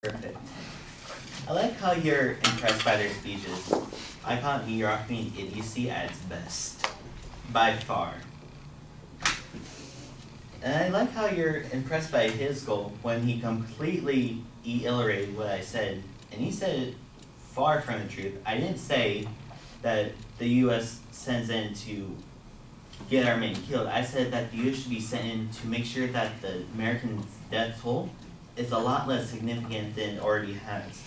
Perfect. I like how you're impressed by their speeches. I call it mediocrity and idiocy at its best. By far. And I like how you're impressed by his goal when he completely illustrated what I said. And he said it far from the truth. I didn't say that the U.S. sends in to get our men killed. I said that the U.S. should be sent in to make sure that the American death toll is a lot less significant than it already has.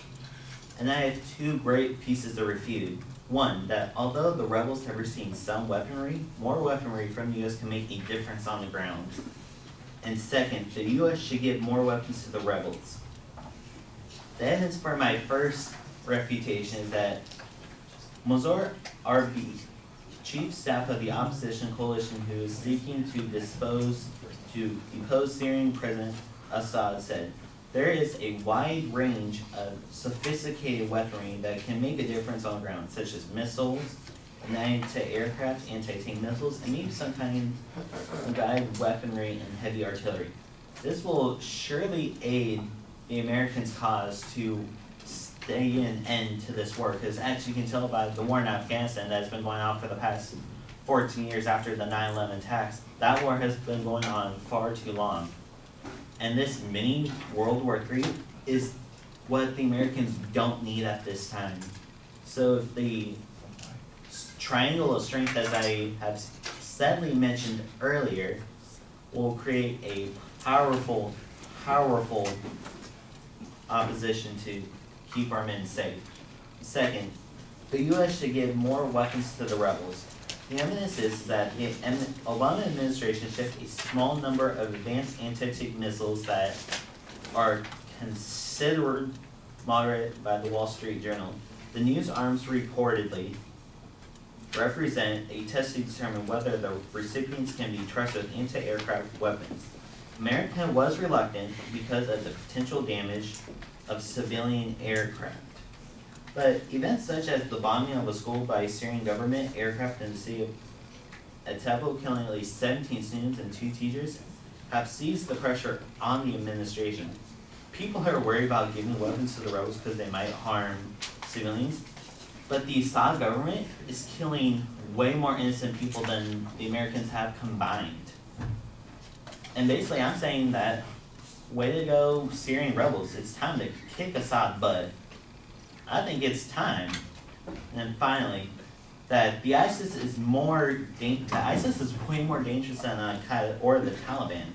And I have two great pieces to refute. One, that although the rebels have received some weaponry, more weaponry from the U.S. can make a difference on the ground. And second, the U.S. should give more weapons to the rebels. The evidence for my first refutation is that Mazar Arbi, chief staff of the opposition coalition who is seeking to depose Syrian President Assad, said, "There is a wide range of sophisticated weaponry that can make a difference on the ground, such as missiles, anti-aircraft, anti-tank missiles, and maybe some kind of guided weaponry and heavy artillery. This will surely aid the Americans' cause to stay an end to this war, because as you can tell by the war in Afghanistan that's been going on for the past 14 years after the 9/11 attacks, that war has been going on far too long. And this mini World War III is what the Americans don't need at this time. So if the triangle of strength, as I have sadly mentioned earlier, will create a powerful opposition to keep our men safe. Second, the U.S. should give more weapons to the rebels. The evidence is that the Obama administration shipped a small number of advanced anti-tank missiles that are considered moderate by the Wall Street Journal. The news arms reportedly represent a test to determine whether the recipients can be trusted with anti-aircraft weapons. America was reluctant because of the potential damage of civilian aircraft. But events such as the bombing of a school by Syrian government aircraft in the city of Aleppo, killing at least 17 students and 2 teachers, have seized the pressure on the administration. People are worried about giving weapons to the rebels because they might harm civilians, but the Assad government is killing way more innocent people than the Americans have combined. And basically I'm saying that, way to go Syrian rebels, it's time to kick Assad butt. I think it's time. And finally, that the ISIS is way more dangerous than Al-Qaeda or the Taliban.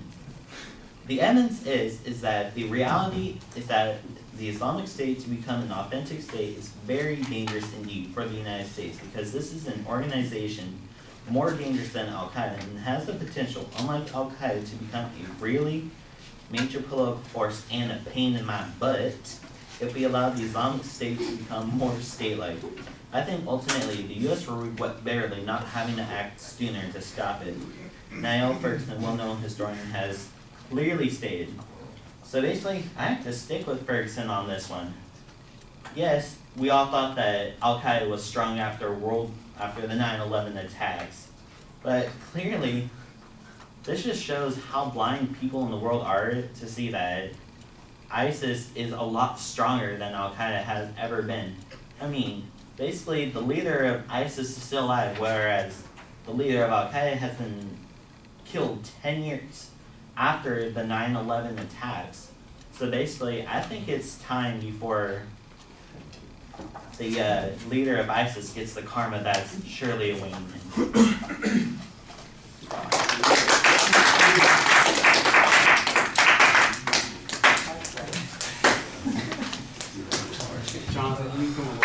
The evidence is that the reality is that the Islamic State, to become an authentic state, is very dangerous indeed for the United States, because this is an organization more dangerous than Al-Qaeda and has the potential, unlike Al-Qaeda, to become a really major political force and a pain in my butt if we allow the Islamic State to become more state-like. I think ultimately the U.S. will regret barely not having to act sooner to stop it. Niall Ferguson, a well-known historian, has clearly stated. So basically, I have to stick with Ferguson on this one. Yes, we all thought that Al-Qaeda was strong after the 9/11 attacks, but clearly, this just shows how blind people in the world are to see that ISIS is a lot stronger than Al-Qaeda has ever been. I mean, basically, the leader of ISIS is still alive, whereas the leader of Al-Qaeda has been killed 10 years after the 9/11 attacks. So basically, I think it's time before the leader of ISIS gets the karma that's surely awaiting him. Jonathan, you come over.